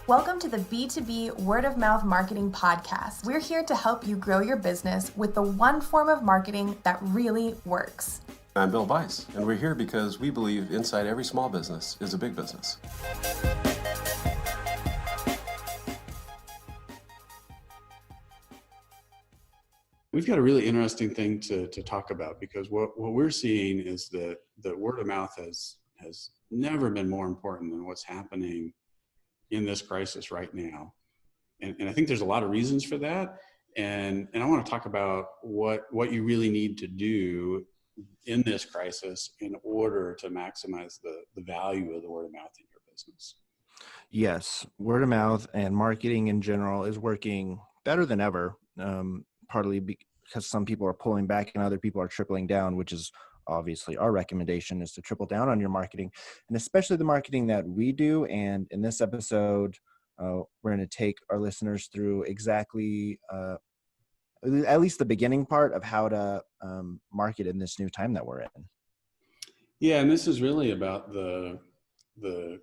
Welcome to the B2B Word of Mouth Marketing Podcast. We're here to help you grow your business with the one form of marketing that really works. I'm Bill Bice, and we're here because we believe inside every small business is a big business. We've got a really interesting thing to talk about, because what we're seeing is that word of mouth has never been more important than what's happening in this crisis right now. And I think there's a lot of reasons for that. And I want to talk about what you really need to do in this crisis in order to maximize the value of the word of mouth in your business. Yes, word of mouth and marketing in general is working better than ever, partly because some people are pulling back and other people are tripling down, which is obviously our recommendation is to triple down on your marketing, and especially the marketing that we do. And in this episode, we're going to take our listeners through exactly at least the beginning part of how to market in this new time that we're in. Yeah, and this is really about the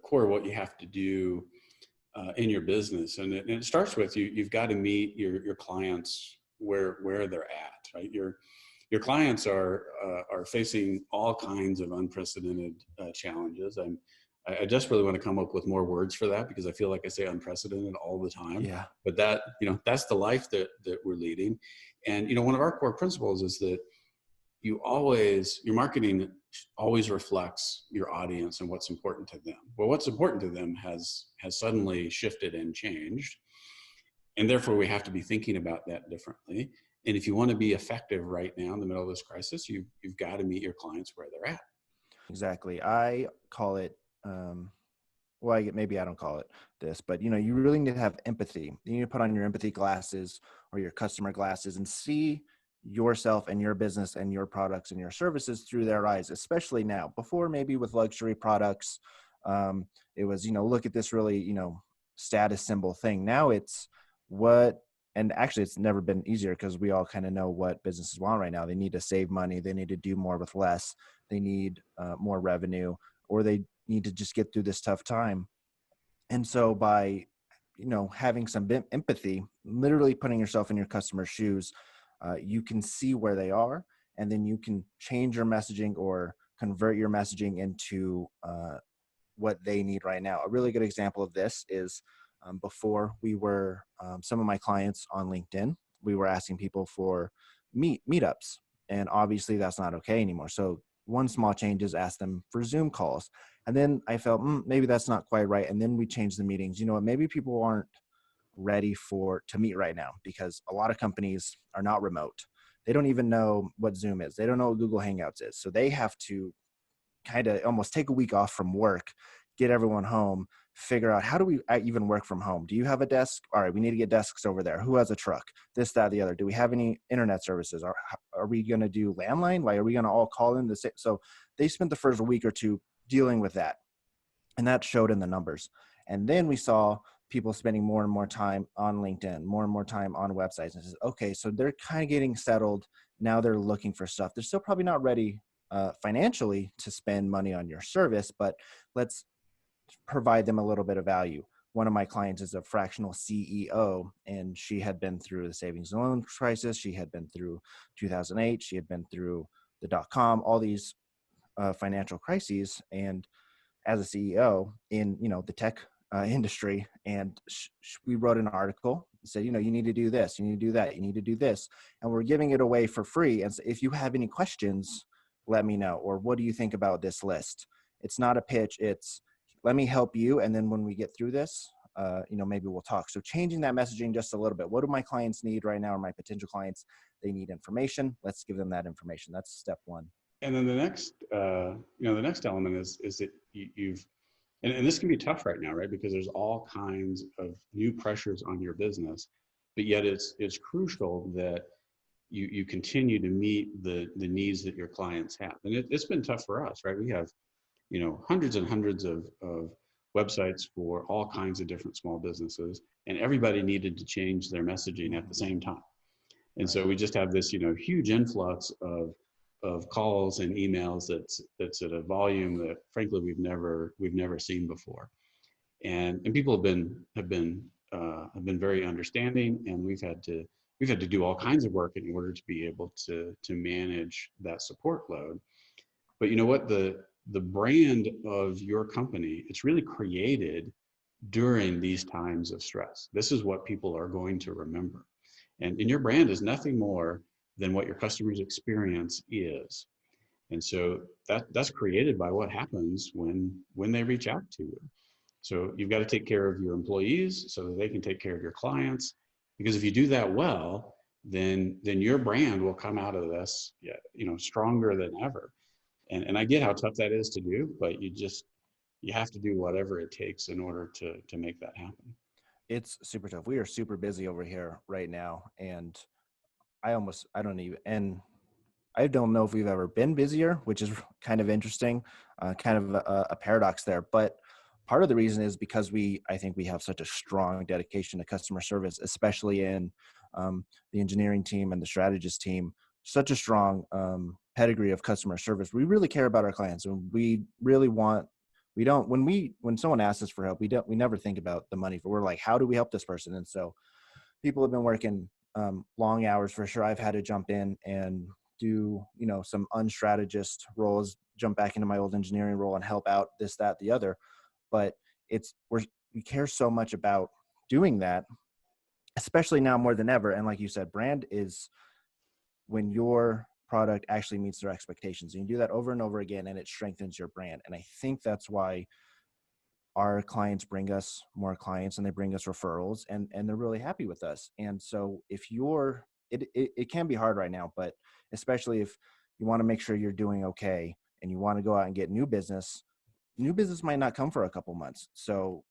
core of what you have to do in your business, and it starts with you've got to meet your clients where they're at, right? Your clients are facing all kinds of unprecedented challenges. I desperately want to come up with more words for that, because I feel like I say unprecedented all the time. Yeah. But that's the life that we're leading. And one of our core principles is that your marketing always reflects your audience and what's important to them. Well, what's important to them has suddenly shifted and changed. And therefore we have to be thinking about that differently. And if you want to be effective right now in the middle of this crisis, you've got to meet your clients where they're at. Exactly. I call it, maybe I don't call it this, but you really need to have empathy. You need to put on your empathy glasses or your customer glasses and see yourself and your business and your products and your services through their eyes, especially now. Before, maybe with luxury products, it was, look at this really, status symbol thing. Now it's and actually it's never been easier, because we all kind of know what businesses want right now. They need to save money. They need to do more with less. They need more revenue, or they need to just get through this tough time. And so by, having some empathy, literally putting yourself in your customer's shoes, you can see where they are, and then you can change your messaging or convert your messaging into what they need right now. A really good example of this is before we were, some of my clients on LinkedIn, we were asking people for meetups, and obviously that's not okay anymore. So one small change is ask them for Zoom calls. And then I felt maybe that's not quite right. And then we changed the meetings. You know what? Maybe people aren't ready to meet right now, because a lot of companies are not remote. They don't even know what Zoom is. They don't know what Google Hangouts is. So they have to kind of almost take a week off from work, get everyone home, figure out, how do we even work from home? Do you have a desk? All right, we need to get desks over there. Who has a truck? This, that, the other. Do we have any internet services? Are we going to do landline? Like, are we going to all call in the same? So they spent the first week or two dealing with that, and that showed in the numbers. And then we saw people spending more and more time on LinkedIn, more and more time on websites. And it says, okay, so they're kind of getting settled. Now they're looking for stuff. They're still probably not ready financially to spend money on your service, but let's provide them a little bit of value. One of my clients is a fractional CEO, and she had been through the savings and loan crisis. She had been through 2008. She had been through the .com, all these financial crises. And as a CEO in, the tech industry, and we wrote an article and said, you need to do this, you need to do that, you need to do this. And we're giving it away for free. And so if you have any questions, let me know. Or what do you think about this list? It's not a pitch. It's, let me help you. And then when we get through this, maybe we'll talk. So changing that messaging just a little bit. What do my clients need right now, or my potential clients? They need information. Let's give them that information. That's step one. And then the next element is that and this can be tough right now, right? Because there's all kinds of new pressures on your business, but yet it's crucial that you continue to meet the needs that your clients have. And it's been tough for us, right? We have, hundreds and hundreds of websites for all kinds of different small businesses, and everybody needed to change their messaging at the same time. And so we just have this, huge influx of calls and emails that's at a volume that frankly we've never seen before. and people have been very understanding, and we've had to do all kinds of work in order to be able to manage that support load. But you know what? The brand of your company, it's really created during these times of stress. This is what people are going to remember. And your brand is nothing more than what your customers' experience is. And so that's created by what happens when they reach out to you. So you've got to take care of your employees so that they can take care of your clients. Because if you do that well, then your brand will come out of this, stronger than ever. And I get how tough that is to do, but you have to do whatever it takes in order to make that happen. It's super tough. We are super busy over here right now, and I don't know if we've ever been busier, which is kind of interesting, kind of a paradox there. But part of the reason is because I think we have such a strong dedication to customer service, especially in the engineering team and the strategist team, such a strong pedigree of customer service. We really care about our clients, and we really want, we don't, when someone asks us for help, we never think about the money. We're like, how do we help this person? And so people have been working long hours for sure. I've had to jump in and do, some unstrategist roles, jump back into my old engineering role and help out this, that, the other. But we care so much about doing that, especially now more than ever. And like you said, brand is when your product actually meets their expectations. And you do that over and over again, and it strengthens your brand. And I think that's why our clients bring us more clients, and they bring us referrals, and they're really happy with us. And so it can be hard right now, but especially if you want to make sure you're doing okay and you want to go out and get new business might not come for a couple months. So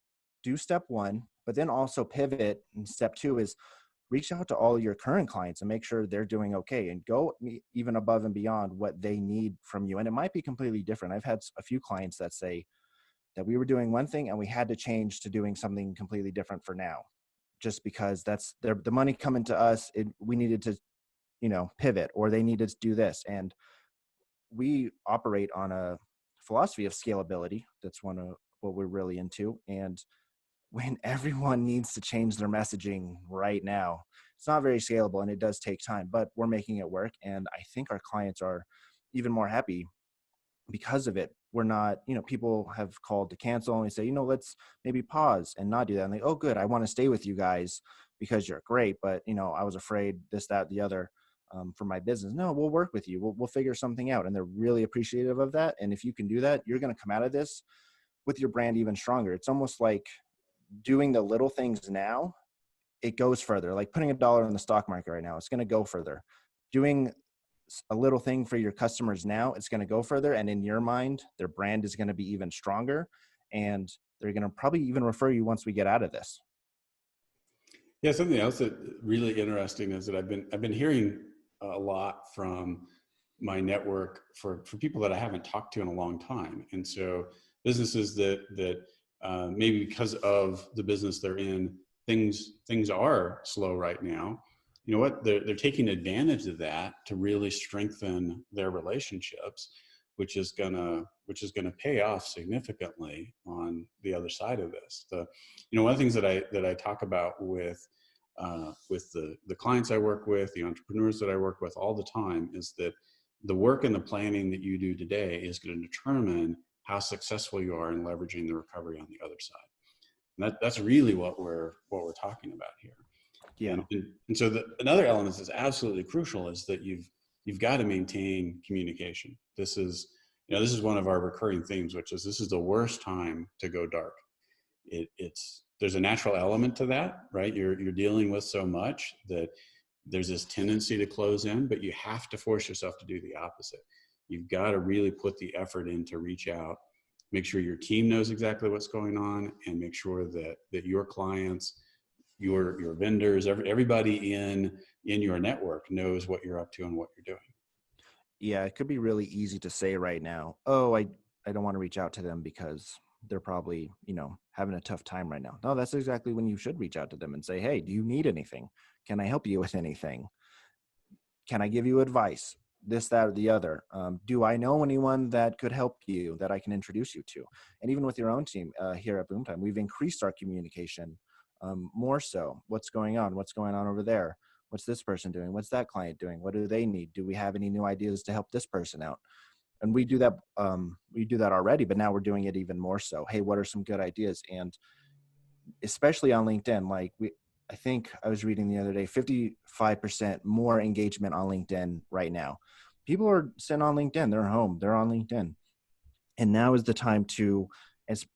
do step one, but then also pivot. And step two is reach out to all your current clients and make sure they're doing okay, and go even above and beyond what they need from you. And it might be completely different. I've had a few clients that say that we were doing one thing and we had to change to doing something completely different for now, just because that's the money coming to us. We needed to, pivot, or they needed to do this. And we operate on a philosophy of scalability. That's one of what we're really into. And when everyone needs to change their messaging right now, it's not very scalable, and it does take time, but we're making it work. And I think our clients are even more happy because of it. We're not, people have called to cancel, and we say, let's maybe pause and not do that. And they, oh, good, I want to stay with you guys because you're great, but I was afraid this, that, the other, for my business. No, we'll work with you. We'll figure something out. And they're really appreciative of that. And if you can do that, you're going to come out of this with your brand even stronger. It's almost like doing the little things now, it goes further. Like putting $1 in the stock market right now, it's going to go further. Doing a little thing for your customers now, it's going to go further. And in your mind, their brand is going to be even stronger, and they're going to probably even refer you once we get out of this. Yeah, something else that really interesting is that I've been hearing a lot from my network for people that I haven't talked to in a long time. And so businesses that maybe because of the business they're in, things are slow right now. You know what? They're taking advantage of that to really strengthen their relationships, which is gonna pay off significantly on the other side of this. One of the things that I talk about with the clients I work with, the entrepreneurs that I work with all the time, is that the work and the planning that you do today is going to determine how successful you are in leveraging the recovery on the other side. And that's really what we're talking about here. Yeah. And so another element that's absolutely crucial is that you've got to maintain communication. This is one of our recurring themes, which is this is the worst time to go dark. There's a natural element to that, right? You're dealing with so much that there's this tendency to close in, but you have to force yourself to do the opposite. You've got to really put the effort in to reach out, make sure your team knows exactly what's going on, and make sure that your clients, your vendors, everybody in your network knows what you're up to and what you're doing. Yeah, it could be really easy to say right now, oh, I don't want to reach out to them because they're probably, having a tough time right now. No, that's exactly when you should reach out to them and say, hey, do you need anything? Can I help you with anything? Can I give you advice? this, that, or the other. Do I know anyone that could help you that I can introduce you to? And even with your own team here at Boomtime, we've increased our communication more so. What's going on? What's going on over there? What's this person doing? What's that client doing? What do they need? Do we have any new ideas to help this person out? And we do that. We do that already, but now we're doing it even more so. Hey, what are some good ideas? And especially on LinkedIn, like I think I was reading the other day, 55% more engagement on LinkedIn right now. People are sitting on LinkedIn. They're home. They're on LinkedIn. And now is the time to,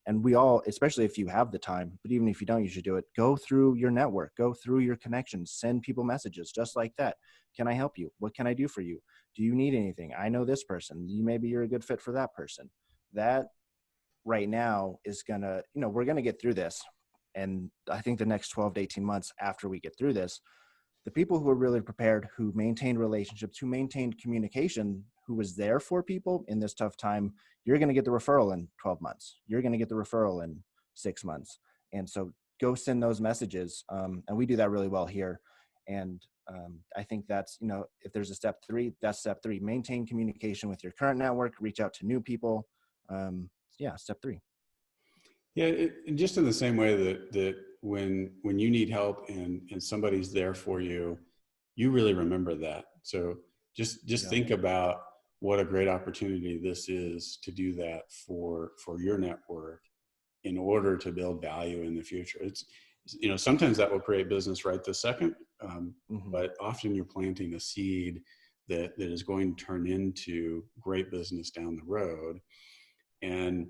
and we all, especially if you have the time, but even if you don't, you should do it. Go through your network, go through your connections, send people messages just like that. Can I help you? What can I do for you? Do you need anything? I know this person. Maybe you're a good fit for that person. That right now is gonna, we're gonna get through this. And I think the next 12 to 18 months after we get through this, the people who are really prepared, who maintained relationships, who maintained communication, who was there for people in this tough time, you're going to get the referral in 12 months. You're going to get the referral in 6 months. And so go send those messages. And we do that really well here. And I think that's, if there's a step 3, that's step 3. Maintain communication with your current network, reach out to new people. Step 3. Yeah, just in the same way that when you need help and somebody's there for you, you really remember that. So just think about what a great opportunity this is to do that for your network in order to build value in the future. It's sometimes that will create business right this second, but often you're planting a seed that is going to turn into great business down the road. And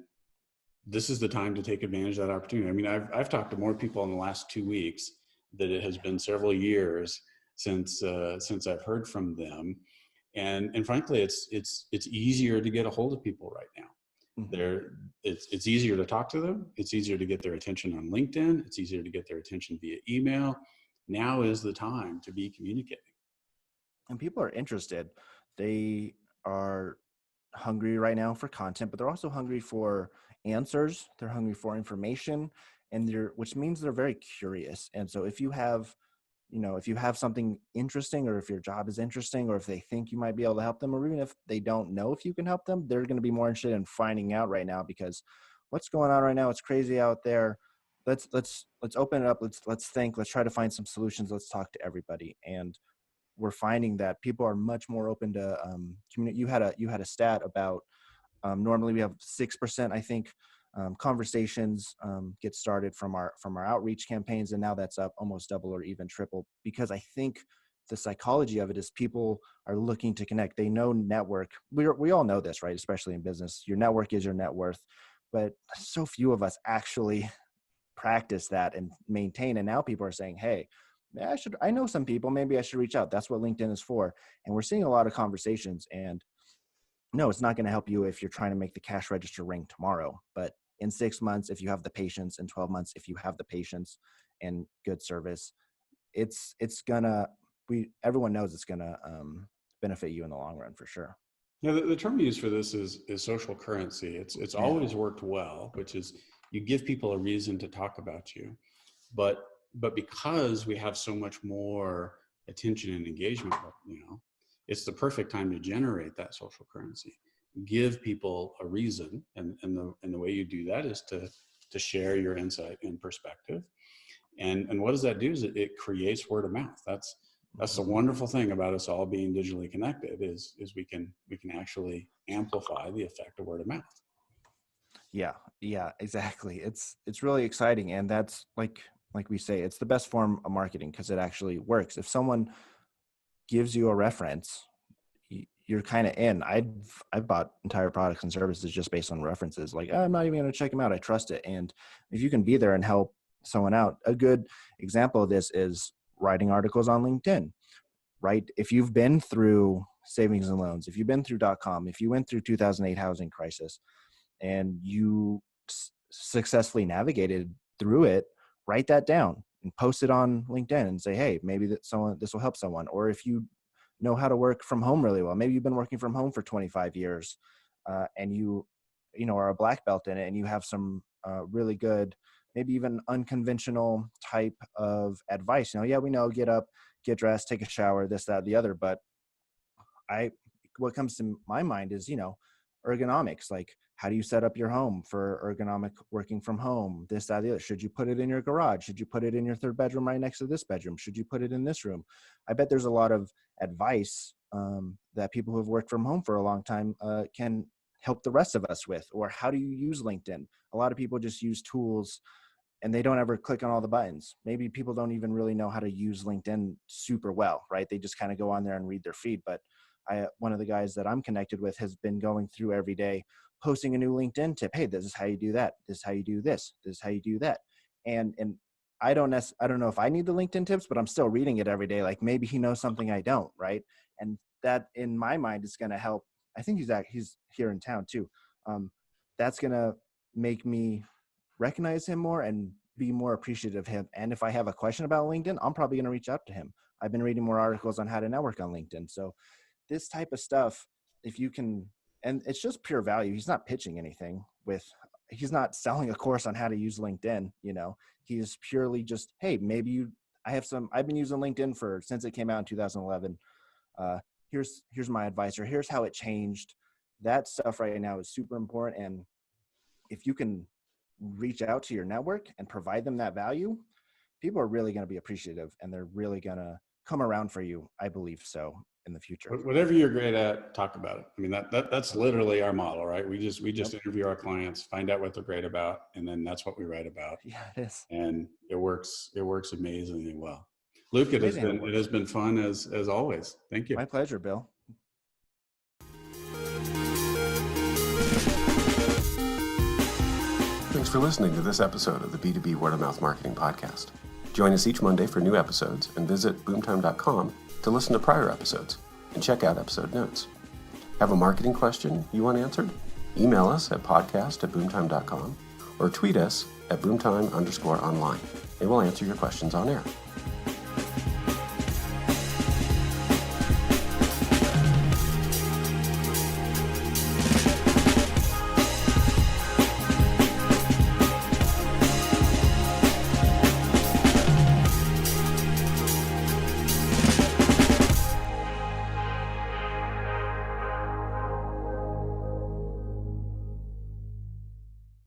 this is the time to take advantage of that opportunity. I mean, I've talked to more people in the last 2 weeks that it has been several years since I've heard from them, and frankly, it's easier to get a hold of people right now. It's easier to talk to them. It's easier to get their attention on LinkedIn. It's easier to get their attention via email. Now is the time to be communicating. And people are interested. They are hungry right now for content, but they're also hungry for answers. They're hungry for information, and which means they're very curious. And so if you have something interesting, or if your job is interesting, or if they think you might be able to help them, or even if they don't know if you can help them, they're going to be more interested in finding out right now, because what's going on right now, it's crazy out there. Let's open it up. Let's think, let's try to find some solutions. Let's talk to everybody. And we're finding that people are much more open to community. You had a stat about normally we have 6%, I think, conversations get started from our outreach campaigns, and now that's up almost double or even triple, because I think the psychology of it is people are looking to connect. They know network. We all know this, right? Especially in business, your network is your net worth, but so few of us actually practice that and maintain. And now people are saying, hey, I know some people, maybe I should reach out. That's what LinkedIn is for. And we're seeing a lot of conversations. And no, it's not going to help you if you're trying to make the cash register ring tomorrow. But in 6 months, if you have the patience, in 12 months, if you have the patience and good service, everyone knows it's going to benefit you in the long run for sure. Yeah, the term we use for this is social currency. It's always worked well, which is you give people a reason to talk about you. But because we have so much more attention and engagement, it's the perfect time to generate that social currency. Give people a reason, and the way you do that is to share your insight and perspective. And what does that do? Is it creates word of mouth. That's the wonderful thing about us all being digitally connected is we can actually amplify the effect of word of mouth. Yeah, exactly. It's really exciting, and that's like we say, it's the best form of marketing because it actually works. If someone gives you a reference, you're kind of in. I've bought entire products and services just based on references. Like, I'm not even going to check them out. I trust it. And if you can be there and help someone out, a good example of this is writing articles on LinkedIn, right? If you've been through savings and loans, if you've been through .com, if you went through 2008 housing crisis and you successfully navigated through it, write that down and post it on LinkedIn and say, hey, maybe this will help someone. Or if you know how to work from home really well, maybe you've been working from home for 25 years and you are a black belt in it, and you have some really good, maybe even unconventional type of advice. We know, get up, get dressed, take a shower, this, that, the other, but what comes to my mind is, ergonomics. Like, how do you set up your home for ergonomic working from home? This, that, the other. Should you put it in your garage? Should you put it in your third bedroom right next to this bedroom? Should you put it in this room? I bet there's a lot of advice that people who have worked from home for a long time can help the rest of us with. Or how do you use LinkedIn? A lot of people just use tools and they don't ever click on all the buttons. Maybe people don't even really know how to use LinkedIn super well, right? They just kind of go on there and read their feed. But one of the guys that I'm connected with has been going through every day, posting a new LinkedIn tip. Hey, this is how you do that. This is how you do this. This is how you do that. And I don't know if I need the LinkedIn tips, but I'm still reading it every day. Like, maybe he knows something I don't, right? And that, in my mind, is going to help. I think he's here in town too. That's going to make me recognize him more and be more appreciative of him. And if I have a question about LinkedIn, I'm probably going to reach out to him. I've been reading more articles on how to network on LinkedIn. So this type of stuff, if you can, and it's just pure value. He's not pitching anything he's not selling a course on how to use LinkedIn. He's purely just, hey, I've been using LinkedIn since it came out in 2011. Here's my advice, or here's how it changed. That stuff right now is super important. And if you can reach out to your network and provide them that value, people are really going to be appreciative and they're really going to come around for you. I believe so in the future. Whatever you're great at, talk about it. I mean, that's literally our model, right? We just interview our clients, find out what they're great about, and then that's what we write about. Yeah, it is. And it works amazingly well. Luke, it has been fun as always. Thank you. My pleasure, Bill. Thanks for listening to this episode of the B2B Word of Mouth Marketing Podcast. Join us each Monday for new episodes and visit boomtime.com to listen to prior episodes and check out episode notes. Have a marketing question you want answered? Email us at podcast@boomtime.com or tweet us at boomtime_online and we'll answer your questions on air.